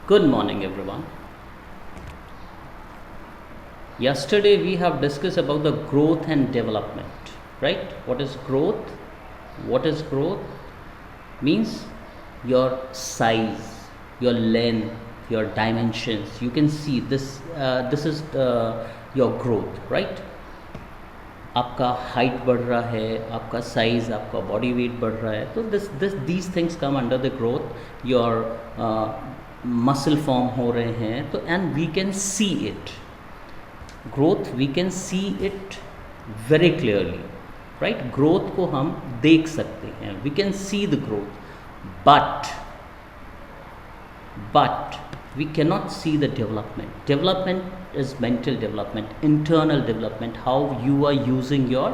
Good morning, everyone. Yesterday we have discussed about the growth and development, right? What is growth? What is growth? Means your size, your length, your dimensions. You can see this. This is your growth, right? आपका height बढ़ रहा है, आपका size, आपका body weight बढ़ रहा है, तो these things come under the growth. Your muscle form हो रहे हैं, तो and we can see it. Growth we can see it very clearly, right? Growth को हम देख सकते हैं, we can see the growth, but we cannot see the development is mental development, internal development, how you are using your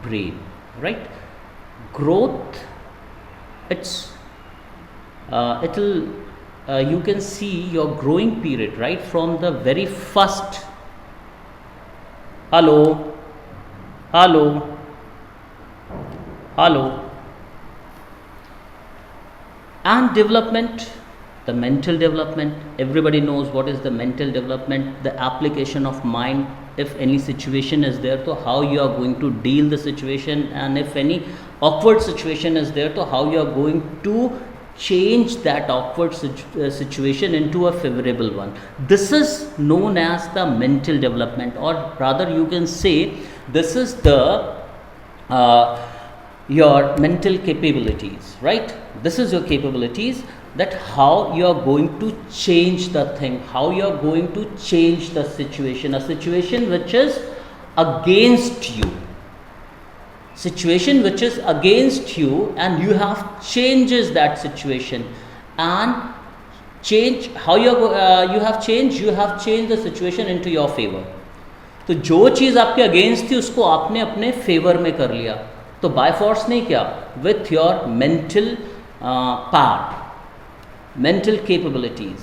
brain, right? Growth, it'll you can see your growing period, right, from the very first. Hello, hello, hello. And development, the mental development, everybody knows what is the mental development, the application of mind. If any situation is there, so how you are going to deal the situation, and if any awkward situation is there, so how you are going to change that awkward situation into a favorable one. This is known as the mental development, or rather you can say this is the your mental capabilities, right? This is your capabilities, that how you are going to change the thing, how you are going to change the situation, a situation which is against you, situation which is against you, and you have changes that situation, and change how you have changed the situation into your favor. तो जो चीज़ आपके against थी उसको आपने अपने favour में कर लिया, तो बाय फोर्स नहीं किया, with your mental power, mental capabilities,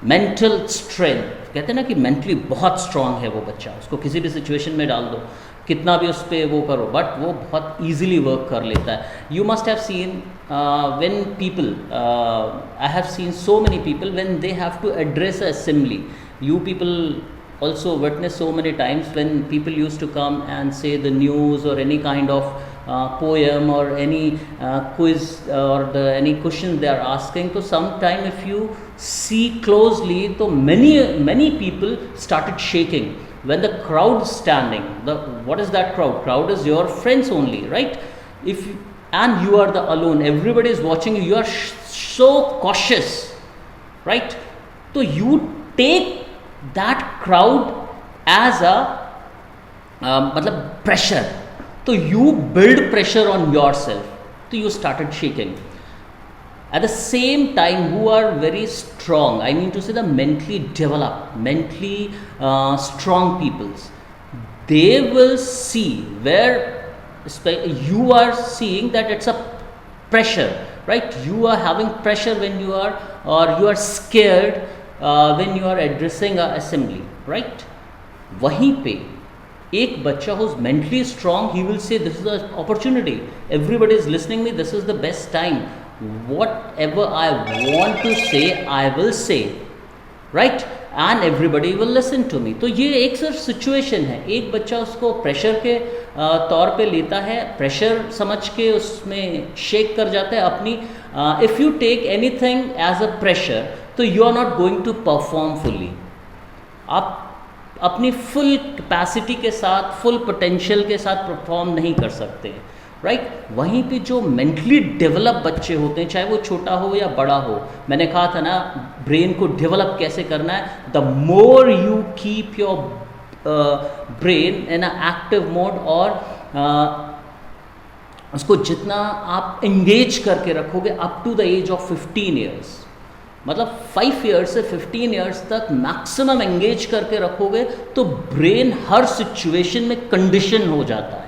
mental strength. कहते हैं ना कि मेंटली बहुत स्ट्रांग है वो बच्चा, उसको किसी भी सिचुएशन में डाल दो, कितना भी उस पर वो करो, बट वो बहुत ईजिली वर्क कर लेता है. You must have seen when people, I have seen so many people when they have to address assembly. You people also witness so many times when people used to come and say the news or any kind of poem or any quiz or any question they are asking. So sometime if you see closely, so many people started shaking when the crowd standing. What is that crowd? Crowd is your friends only, right? And you are the alone, everybody is watching you, you are so cautious, right? So you take that crowd as a मतलब pressure, so you build pressure on yourself, so you started shaking. At the same time, who are very strong, I mean to say the mentally developed, mentally strong peoples, they will see where you are seeing that it's a pressure, right? You are having pressure when you are, or you are scared when you are addressing a assembly, right? वहीं पे एक बच्चा who is mentally strong, he will say this is the opportunity, everybody is listening me, this is the best time, whatever I want to say I will say, right? And everybody will listen to me. तो ये एक सिर्फ situation है, एक बच्चा उसको pressure के तौर पे लेता है, प्रेशर समझ के उसमें शेक कर जाता है अपनी. If you take anything as a pressure, तो you are not going to perform fully. आप अपनी फुल कैपेसिटी के साथ, फुल पोटेंशियल के साथ परफॉर्म नहीं कर सकते, राइट? वहीं पे जो मेंटली डेवलप बच्चे होते हैं, चाहे वो छोटा हो या बड़ा हो, मैंने कहा था ना ब्रेन को डेवलप कैसे करना है. The more you keep your brain in a active mode, और उसको जितना आप एंगेज करके रखोगे up to the age of 15 years, मतलब 5 ईयर्स से 15 ईयर्स तक मैक्सिमम एंगेज करके रखोगे, तो ब्रेन हर सिचुएशन में कंडीशन हो जाता है,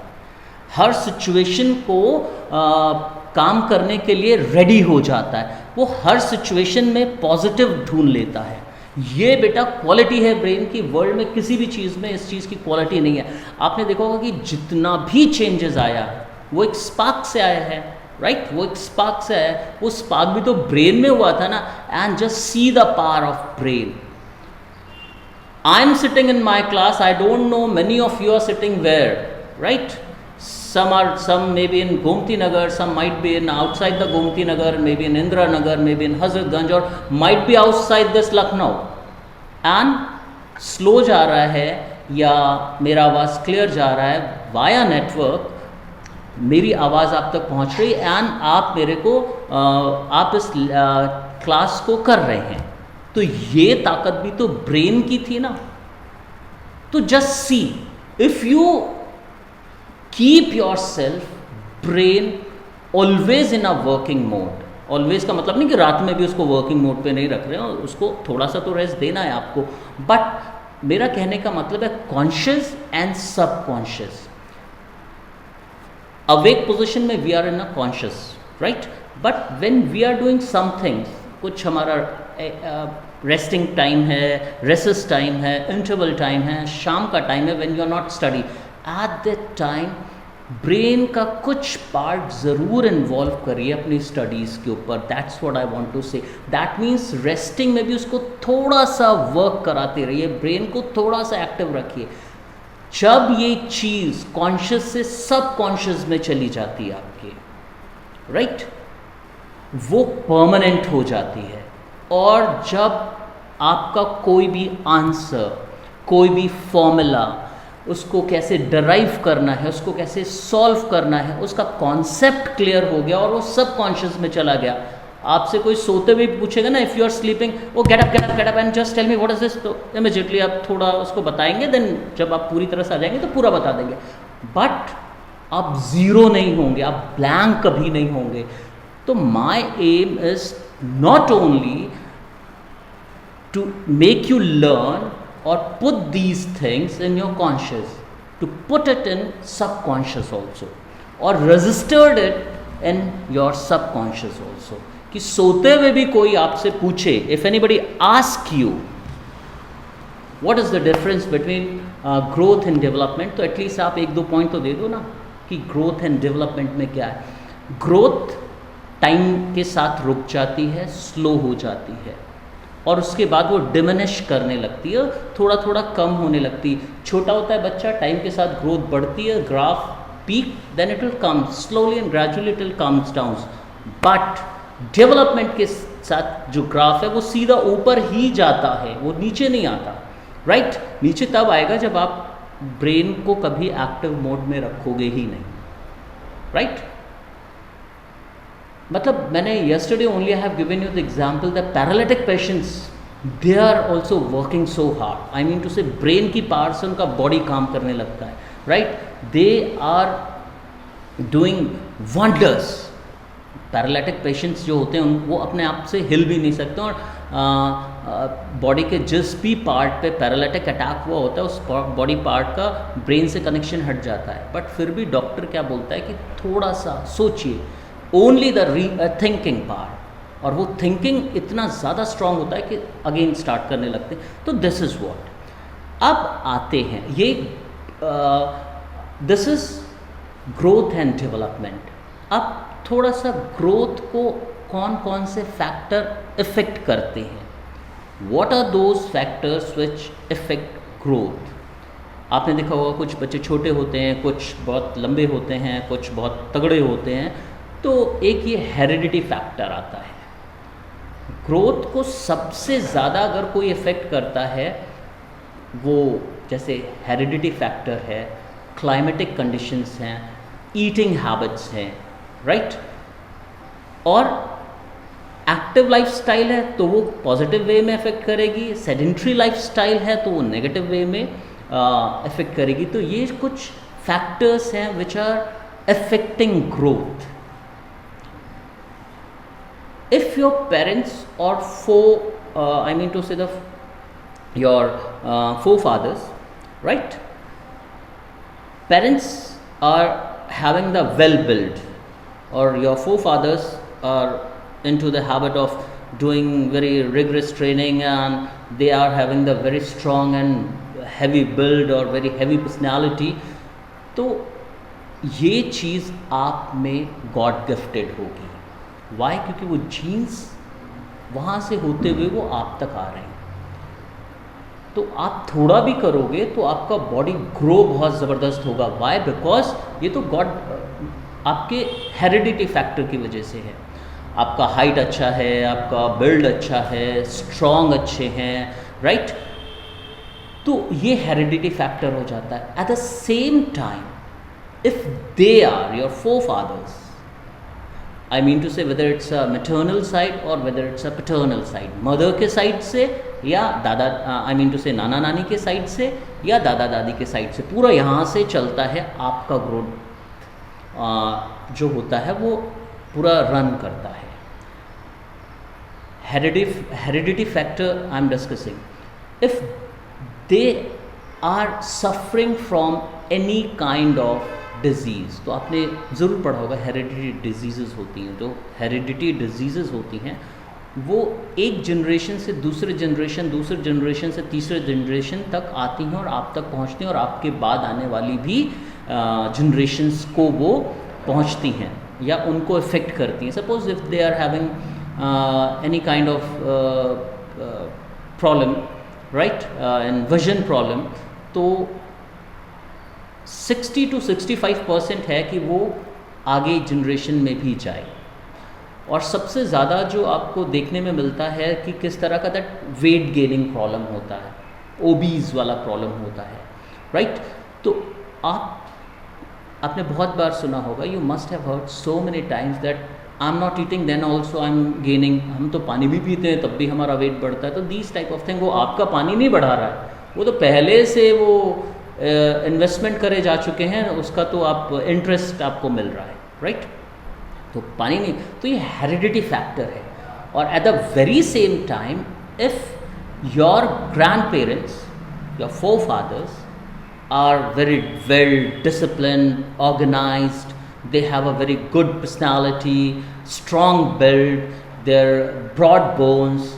हर सिचुएशन को काम करने के लिए रेडी हो जाता है, वो हर सिचुएशन में पॉजिटिव ढूंढ लेता है. ये बेटा क्वालिटी है ब्रेन की, वर्ल्ड में किसी भी चीज़ में इस चीज़ की क्वालिटी नहीं है. आपने देखा होगा कि जितना भी चेंजेस आया वो एक स्पार्क से आया है, राइट वो एक स्पार्क से है, वो स्पार्क भी तो ब्रेन में हुआ था ना. And just see the power of brain. I am sitting in my class, I don't know many of you are sitting where, right. some maybe in Gomti Nagar, some might be in outside the Gomti Nagar, maybe in Indira Nagar, maybe in Hazratganj, or might be outside this Lucknow. And slow जा रहा है या मेरा आवाज़ clear जा रहा है via network, मेरी आवाज़ आप तक पहुंच रही एंड आप मेरे को आप इस क्लास को कर रहे हैं. तो ये ताकत भी तो ब्रेन की थी ना. तो just see, if you keep yourself brain always in a working mode. always का मतलब नहीं कि रात में भी उसको वर्किंग मोड पे नहीं रख रहे हो, उसको थोड़ा सा तो रेस्ट देना है आपको. बट मेरा कहने का मतलब है conscious and subconscious. Awake position में we are in a conscious, right. But when we are doing something, कुछ हमारा रेस्टिंग टाइम है, रेसेस टाइम है, इंटरवल टाइम है, शाम का टाइम है, when you are not study, at that time brain का कुछ पार्ट ज़रूर इन्वॉल्व करिए अपनी स्टडीज़ के ऊपर. That's what I want to say. That means resting में भी उसको थोड़ा सा वर्क कराते रहिए, ब्रेन को थोड़ा सा एक्टिव रखिए. जब ये चीज़ कॉन्शियस से सब कॉन्शियस में चली जाती है आपके, राइट, वो परमानेंट हो जाती है. और जब आपका कोई भी आंसर, कोई भी फॉर्मूला, उसको कैसे डराइव करना है, उसको कैसे सॉल्व करना है, उसका कॉन्सेप्ट क्लियर हो गया और वो सब कॉन्शियस में चला गया. आपसे कोई सोते हुए पूछेगा ना, if you are sleeping, oh get up and just tell me what is this, तो इमीडिएटली आप थोड़ा उसको बताएंगे. देन जब आप पूरी तरह से आ जाएंगे तो पूरा बता देंगे. बट आप ज़ीरो नहीं होंगे, आप ब्लैंक कभी नहीं होंगे. तो my aim is not only to make you learn or put these things in your conscious, to put it in subconscious also, or registered it in your subconscious also. कि सोते हुए भी कोई आपसे पूछे, if anybody ask you what is the difference between growth and development, तो at least आप एक दो पॉइंट तो दे दो ना कि ग्रोथ एंड डेवलपमेंट में क्या है. ग्रोथ टाइम के साथ रुक जाती है, स्लो हो जाती है, और उसके बाद वो डिमिनिश करने लगती है, थोड़ा थोड़ा कम होने लगती है. छोटा होता है बच्चा, टाइम के साथ ग्रोथ बढ़ती है, graph peak, then it will come slowly and gradually it will comes down. But development के साथ जो ग्राफ है वो सीधा ऊपर ही जाता है, वो नीचे नहीं आता, राइट. नीचे तब आएगा जब आप ब्रेन को कभी एक्टिव मोड में रखोगे ही नहीं, राइट. मतलब मैंने yesterday only I have given you the example that paralytic patients, they are also working so hard. I mean to say brain की पावर से उनका बॉडी काम करने लगता है, right. They are doing wonders. Paralytic patients जो होते हैं वो अपने आप से हिल भी नहीं सकते, और बॉडी के जिस भी पार्ट पे पैरालिटिक अटैक हुआ होता है उस बॉडी पार्ट का ब्रेन से कनेक्शन हट जाता है. बट फिर भी डॉक्टर क्या बोलता है कि थोड़ा सा सोचिए, ओनली द थिंकिंग पार्ट, और वो थिंकिंग इतना ज़्यादा स्ट्रांग होता है कि अगेन स्टार्ट करने लगते हैं. तो दिस इज़ व्हाट. अब आते हैं ये this is growth and development. अब थोड़ा सा ग्रोथ को कौन कौन से फैक्टर इफ़ेक्ट करते हैं, what are those factors which effect growth. आपने देखा होगा कुछ बच्चे छोटे होते हैं, कुछ बहुत लंबे होते हैं, कुछ बहुत तगड़े होते हैं. तो एक ये हेरिडिटी फैक्टर आता है. ग्रोथ को सबसे ज़्यादा अगर कोई इफ़ेक्ट करता है वो जैसे हेरिडिटी फैक्टर है, क्लाइमेटिक कंडीशंस हैं, ईटिंग हैबिट्स हैं, राइट. और एक्टिव लाइफस्टाइल है तो वो पॉजिटिव वे में इफ़ेक्ट करेगी, सेडेंट्री लाइफस्टाइल है तो वो नेगेटिव वे में इफ़ेक्ट करेगी. तो ये कुछ फैक्टर्स हैं which are affecting growth. If your parents or I mean to say your forefathers, right? Parents are having the well built, or your forefathers are into the habit of doing very rigorous training, and they are having the very strong and heavy build or very heavy personality. तो ये चीज़ आप में God gifted होगी। Y? क्योंकि वो jeans वहाँ से होते हुए वो आप तक आ रहे हैं। तो आप थोड़ा भी करोगे तो आपका बॉडी ग्रो बहुत ज़बरदस्त होगा। वाई? बिकॉज ये तो गॉड आपके हेरिडिटी फैक्टर की वजह से है। आपका हाइट अच्छा है, आपका बिल्ड अच्छा है, स्ट्रॉन्ग अच्छे हैं, राइट? तो ये हेरिडिटी फैक्टर हो जाता है। At the same time if they are your forefathers, I mean to say whether it's a maternal side or whether it's a paternal side, mother के साइड से या दादा, I mean to say नाना नानी के side से या दादा दादी के साइड से, पूरा यहाँ से चलता है आपका ग्रोथ जो होता है वो पूरा रन करता है। Heredity factor I am discussing. If they are suffering from any kind of disease, तो आपने ज़रूर पढ़ा होगा हेरिडिटी डिजीज़ होती हैं। जो हेरिडिटी डिजीज़ होती हैं वो एक जनरेशन से दूसरे जनरेशन, दूसरे जनरेशन से तीसरे जनरेशन तक आती हैं और आप तक पहुंचती हैं और आपके बाद आने वाली भी जनरेशन्स को वो पहुंचती हैं या उनको इफ़ेक्ट करती हैं। Suppose if they are having any kind of problem, right, and vision problem, तो 60 to 65% है कि वो आगे जनरेशन में भी जाए। और सबसे ज़्यादा जो आपको देखने में मिलता है कि किस तरह का दैट वेट गेनिंग प्रॉब्लम होता है, ओबीज वाला प्रॉब्लम होता है, राइट? तो आपने बहुत बार सुना होगा, you must have heard so many times that I am not eating then also I am gaining. हम तो पानी भी पीते हैं तब भी हमारा वेट बढ़ता है। तो दीज टाइप ऑफ थिंग, वो आपका पानी नहीं बढ़ा रहा है, वो तो पहले से वो इन्वेस्टमेंट करे जा चुके हैं, उसका तो आप इंटरेस्ट आपको मिल रहा है, राइट? तो पानी नहीं, तो ये हेरिडिटी फैक्टर है। और at the very same time if your grand parents, your forefathers are very well disciplined, organized, they have a very good personality, strong build, their broad bones,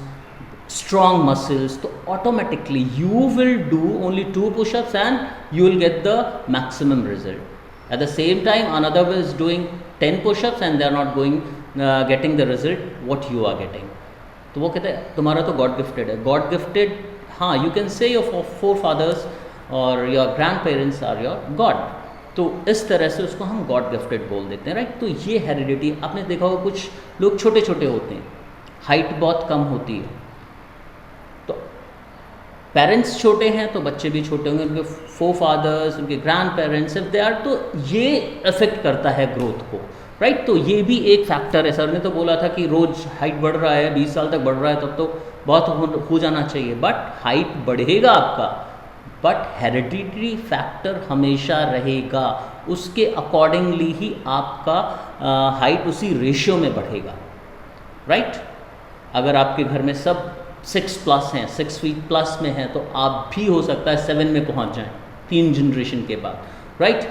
strong muscles, तो automatically you will do only 2 push-ups and you will get the maximum result. At the same time another is doing 10 push-ups and they are not getting the result what you are getting. तो वो कहते हैं तुम्हारा तो God gifted है। God gifted, हाँ, you can say your forefathers और your grand parents are your God. तो इस तरह से उसको हम गॉड गिफ्टेड बोल देते हैं, राइट? तो ये हेरिडिटी, आपने देखा होगा कुछ लोग छोटे छोटे होते हैं, हाइट बहुत कम होती है, तो पेरेंट्स छोटे हैं तो बच्चे भी छोटे होंगे, उनके forefathers, उनके grand parents if they are, तो ये अफेक्ट करता है ग्रोथ को, राइट? तो ये भी एक फैक्टर है। सर ने तो बोला था कि रोज़ हाइट बढ़ रहा है, 20 साल तक बढ़ रहा है, तब तो बहुत हो जाना चाहिए, बट हाइट बढ़ेगा आपका, बट हेरिडिटरी फैक्टर हमेशा रहेगा, उसके अकॉर्डिंगली ही आपका हाइट उसी रेशियो में बढ़ेगा, राइट? अगर आपके घर में सब 6+ हैं, 6 फीट प्लस में हैं, तो आप भी हो सकता है 7 में पहुंच जाएं 3 जनरेशन के बाद, राइट?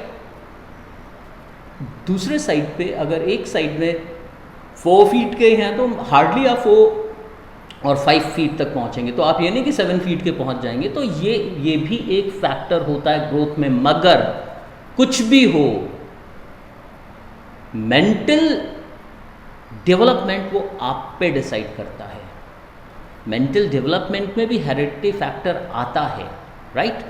दूसरे साइड पे अगर एक साइड में 4 फीट के हैं तो हार्डली आप 4 और 5 फीट तक पहुंचेंगे, तो आप ये नहीं कि 7 फीट के पहुंच जाएंगे। तो ये भी एक फैक्टर होता है ग्रोथ में। मगर कुछ भी हो, मेंटल डेवलपमेंट वो आप पे डिसाइड करता है। मेंटल डेवलपमेंट में भी हेरिडिटी फैक्टर आता है, राइट?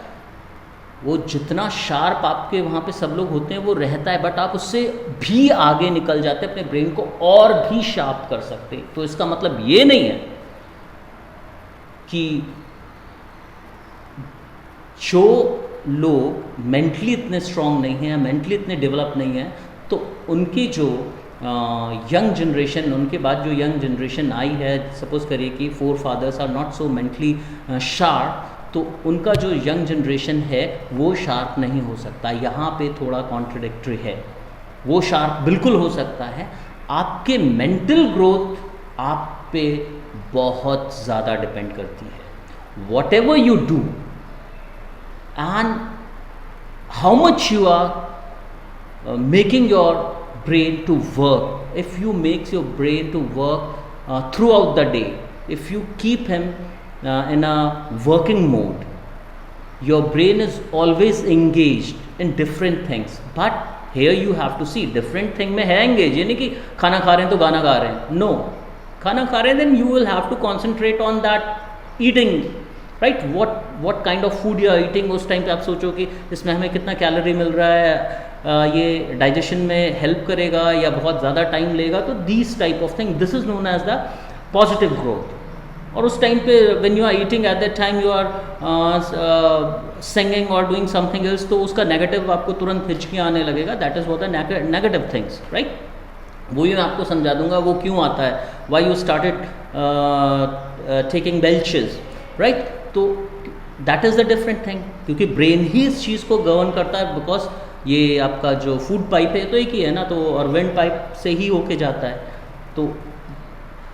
वो जितना शार्प आपके वहाँ पे सब लोग होते हैं वो रहता है, बट आप उससे भी आगे निकल जाते हैं, अपने ब्रेन को और भी शार्प कर सकते हैं। तो इसका मतलब ये नहीं है कि जो लोग मेंटली इतने स्ट्रांग नहीं हैं, मेंटली इतने डेवलप नहीं हैं, तो उनकी जो यंग जनरेशन, उनके बाद जो यंग जनरेशन आई है, सपोज करिए कि forefathers are not so mentally sharp, तो उनका जो यंग जनरेशन है वो शार्प नहीं हो सकता। यहाँ पे थोड़ा कॉन्ट्रडिक्टरी है। वो शार्प बिल्कुल हो सकता है, आपके मेंटल ग्रोथ आप पे बहुत ज़्यादा डिपेंड करती है। Whatever you do and how much you are making your brain to work, if you make your brain to work throughout the day, if you keep him in a working mode, your brain is always engaged in different things, but here you have to see different thing में है engage, ये नहीं कि खाना खा रहे हैं तो गाना गा रहे हैं, नो, खाना खा रहे हैं then you will have to concentrate on that eating, right, what kind of food you are eating. उस टाइम पे आप सोचो कि इसमें हमें कितना कैलोरी मिल रहा है, ये डाइजेशन में हेल्प करेगा या बहुत ज़्यादा टाइम लेगा, तो these type of thing, this is known as the positive growth. और उस टाइम पे when you are eating at that time you are singing और डूइंग समथिंग एल्स, तो उसका नेगेटिव आपको तुरंत हिचकियाँ आने लगेगा, that is what the negative things, right. वो ही मैं आपको समझा दूंगा वो क्यों आता है, why you started taking belches, right. तो that is the different thing, क्योंकि ब्रेन ही इस चीज़ को गवर्न करता है, बिकॉज ये आपका जो फूड पाइप है तो एक ही है ना, तो और वेंट पाइप से ही होके जाता है। तो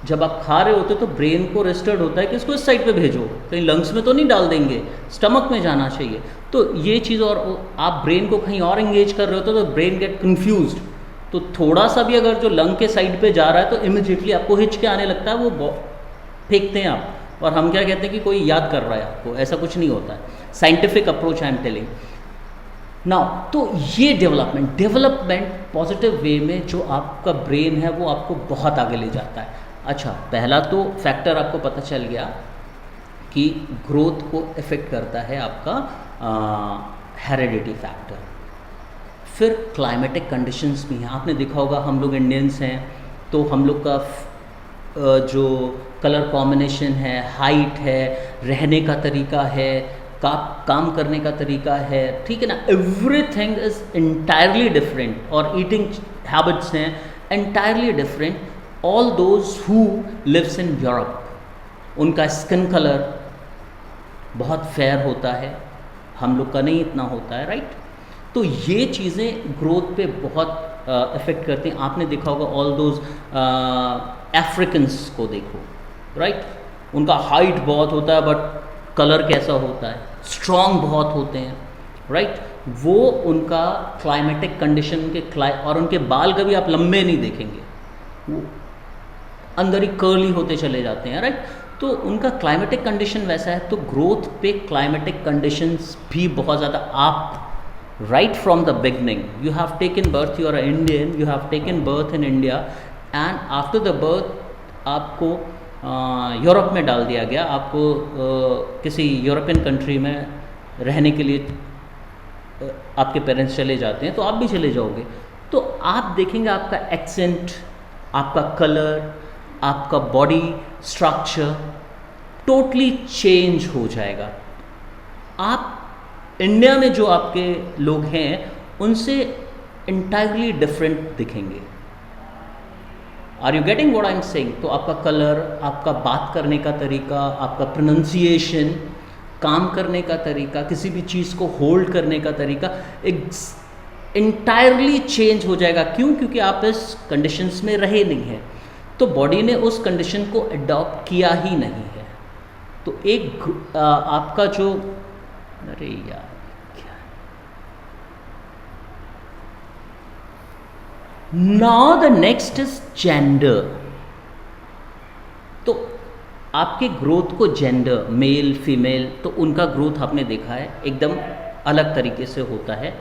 जब आप खा रहे होते तो ब्रेन को रजिस्टर्ड होता है कि इसको इस साइड पे भेजो, कहीं लंग्स में तो नहीं डाल देंगे, स्टमक में जाना चाहिए। तो ये चीज़, और आप ब्रेन को कहीं और एंगेज कर रहे होते तो ब्रेन गेट कन्फ्यूज्ड, तो थोड़ा सा भी अगर जो लंग के साइड पे जा रहा है तो इमिजिएटली आपको हिचके आने लगता है, वो फेंकते हैं आप। और हम क्या कहते हैं कि कोई याद कर रहा है आपको, ऐसा कुछ नहीं होता है। Scientific approach I am telling now. तो ये डेवलपमेंट पॉजिटिव वे में जो आपका ब्रेन है वो आपको बहुत आगे ले जाता है। अच्छा, पहला तो फैक्टर आपको पता चल गया कि ग्रोथ को इफेक्ट करता है आपका हेरिडिटी फैक्टर। फिर क्लाइमेटिक कंडीशंस भी हैं, आपने देखा होगा हम लोग इंडियंस हैं तो हम लोग का जो कलर कॉम्बिनेशन है, हाइट है, रहने का तरीका है, काम करने का तरीका है, ठीक है ना, एवरीथिंग इज इंटायरली डिफरेंट, और ईटिंग हैबिट्स हैं entirely different. All those who lives in Europe, उनका स्किन कलर बहुत फेयर होता है, हम लोग का नहीं इतना होता है, राइट। तो ये चीज़ें ग्रोथ पे बहुत इफ़ेक्ट करती हैं। आपने देखा होगा ऑल दोज अफ्रीकन्स को देखो, राइट, उनका हाइट बहुत होता है बट कलर कैसा होता है, स्ट्रॉन्ग बहुत होते हैं, राइट। वो उनका क्लाइमेटिक कंडीशन के और उनके बाल कभी आप लंबे नहीं देखेंगे, वो अंदर ही कर्ली होते चले जाते हैं, राइट। तो उनका क्लाइमेटिक कंडीशन वैसा है। तो ग्रोथ पे क्लाइमेटिक कंडीशंस भी बहुत ज़्यादा, आप right from the beginning you have taken birth, you are an Indian, you have taken birth in India, and after the birth आपको यूरोप में डाल दिया गया, आपको किसी यूरोपियन कंट्री में रहने के लिए आपके पेरेंट्स चले जाते हैं, तो आप भी चले जाओगे। तो आप देखेंगे आपका एक्सेंट, आपका कलर, आपका बॉडी स्ट्रक्चर टोटली चेंज हो जाएगा। आप इंडिया में जो आपके लोग हैं उनसे इंटायरली डिफरेंट दिखेंगे। Are you getting what I am saying? तो आपका कलर, आपका बात करने का तरीका, आपका प्रोनाउंसिएशन, काम करने का तरीका, किसी भी चीज़ को होल्ड करने का तरीका इंटायरली चेंज हो जाएगा। क्यों? क्योंकि आप इस कंडीशंस में रहे नहीं हैं, तो बॉडी ने उस कंडीशन को अडॉप्ट किया ही नहीं है। तो एक आपका जो, अरे यार क्या, now the next is gender. तो आपके ग्रोथ को जेंडर, मेल फीमेल, तो उनका ग्रोथ आपने देखा है एकदम अलग तरीके से होता है।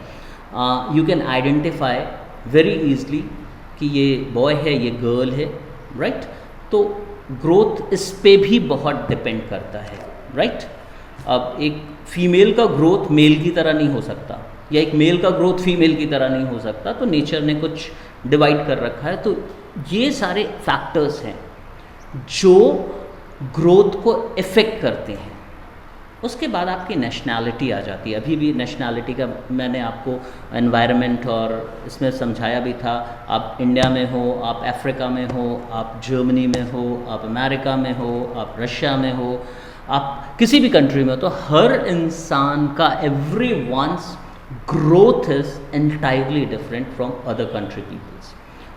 You can identify very easily कि ये बॉय है, ये गर्ल है, राइट। तो ग्रोथ इस पे भी बहुत डिपेंड करता है, राइट। अब एक फीमेल का ग्रोथ मेल की तरह नहीं हो सकता, या एक मेल का ग्रोथ फीमेल की तरह नहीं हो सकता, तो नेचर ने कुछ डिवाइड कर रखा है। तो ये सारे फैक्टर्स हैं जो ग्रोथ को इफ़ेक्ट करते हैं। उसके बाद आपकी नेशनैलिटी आ जाती है। अभी भी नेशनैलिटी का मैंने आपको एनवायरनमेंट और इसमें समझाया भी था। आप इंडिया में हो, आप अफ्रीका में हो, आप जर्मनी में हो, आप अमेरिका में हो, आप रशिया में हो, आप किसी भी कंट्री में हो, तो हर इंसान का, every one's growth is entirely different from other country peoples,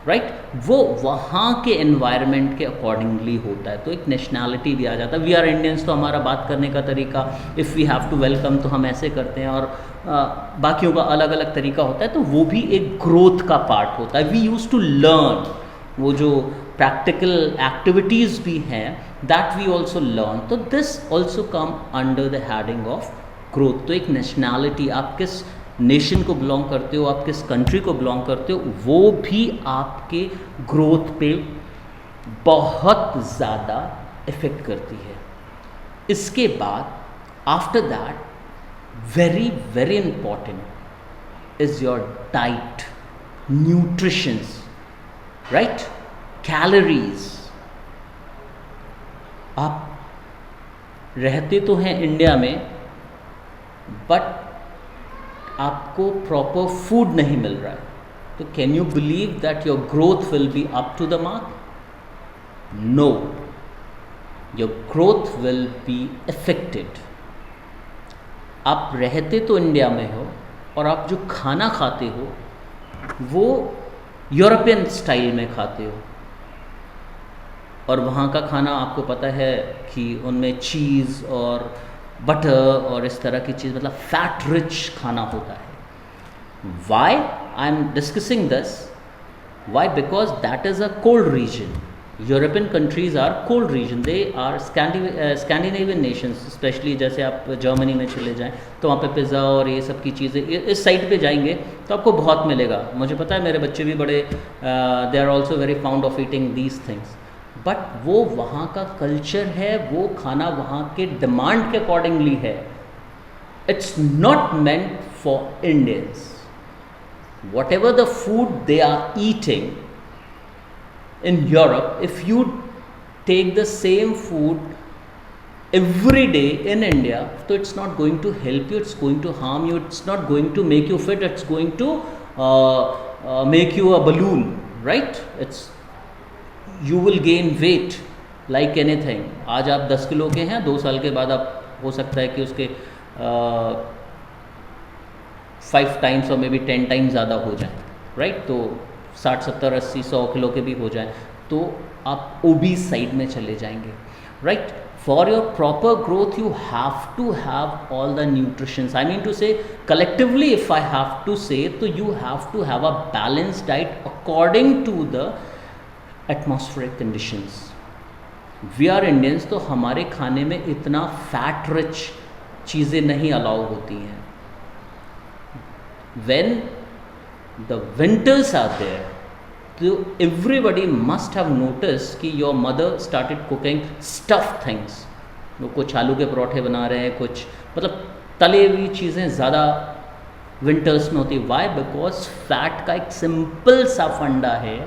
right. वो वहाँ के एनवायरनमेंट के अकॉर्डिंगली होता है। तो एक नेशनैलिटी भी आ जाता है। वी आर इंडियंस, तो हमारा बात करने का तरीका, if we have to welcome तो हम ऐसे करते हैं, और बाकियों का अलग अलग तरीका होता है। तो वो भी एक ग्रोथ का पार्ट होता है। वी यूज टू लर्न, वो जो प्रैक्टिकल एक्टिविटीज़ भी हैं, दैट वी ऑल्सो लर्न। तो this also come under the heading of growth. तो एक नेशनैलिटी, आप किस नेशन को बिलोंग करते हो, आप किस कंट्री को बिलोंग करते हो, वो भी आपके ग्रोथ पे बहुत ज़्यादा इफ़ेक्ट करती है। इसके बाद after that very very important is your diet, nutritions, right, calories। आप रहते तो हैं इंडिया में, बट आपको प्रॉपर फूड नहीं मिल रहा है, तो can you believe that your growth will be up to the mark? No, your growth will be affected. आप रहते तो इंडिया में हो और आप जो खाना खाते हो वो यूरोपियन स्टाइल में खाते हो, और वहाँ का खाना आपको पता है कि उनमें चीज़ और बटर और इस तरह की चीज़, मतलब फैट रिच खाना होता है। Why I am discussing this? Why? Because that is a cold region. European countries are cold region, they are Scandinavian nations, specially जैसे आप जर्मनी में चले जाएं तो वहाँ पे पिज़्ज़ा और ये सब की चीज़ें, इस साइड पे जाएंगे तो आपको बहुत मिलेगा। मुझे पता है मेरे बच्चे भी बड़े, they are also very fond of eating these things, but वो वहाँ का कल्चर है, वो खाना वहाँ के डिमांड के अकॉर्डिंगली है। It's not meant for Indians. Whatever the food they are eating in Europe, if you take the same food every day in India, so it's not going to help you, it's going to harm you, it's not going to make you fit, it's going to make you a balloon, right? You will gain weight like anything. आज आप 10 kilo के हैं, 2 साल के बाद आप हो सकता है कि उसके 5 times और मे बी 10 times ज़्यादा हो जाए, राइट? तो 60, 70, 80, 100 किलो के भी हो जाए तो आप ओबीस साइड में चले जाएंगे, right? For your proper growth you have to have all the nutritions. I mean to say collectively if I have to say, तो you have to have a balanced diet according to the atmospheric conditions. We are Indians, तो हमारे खाने में इतना fat rich चीज़ें नहीं allow होती हैं। When the winters are there, so everybody must have noticed कि your mother started cooking stuffed things। वो कुछ आलू के परोठे बना रहे हैं, कुछ मतलब तले हुई चीज़ें ज़्यादा विंटर्स में होती है। वाई? बिकॉज फैट का एक सिंपल सा फंडा है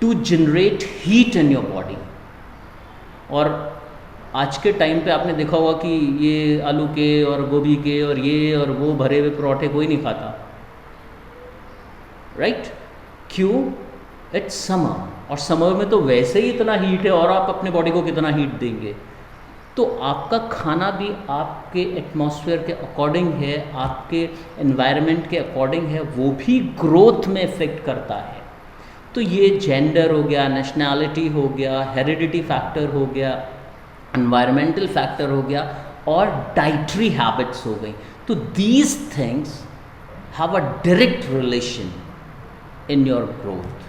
to generate heat in your body. और आज के टाइम पे आपने देखा होगा कि ये आलू के और गोभी के और ये और वो भरे हुए परोठे कोई नहीं खाता, राइट? क्यों? इट्स समर, और समर में तो वैसे ही इतना हीट है, और आप अपने बॉडी को कितना हीट देंगे? तो आपका खाना भी आपके एटमॉस्फेयर के अकॉर्डिंग है, आपके एनवायरनमेंट के अकॉर्डिंग है, वो भी ग्रोथ में इफेक्ट करता है। तो ये जेंडर हो गया, नेशनैलिटी हो गया, हेरिडिटी फैक्टर हो गया, एनवायरमेंटल फैक्टर हो गया, और डाइटरी हैबिट्स हो गई। तो these things have a direct relation in your growth।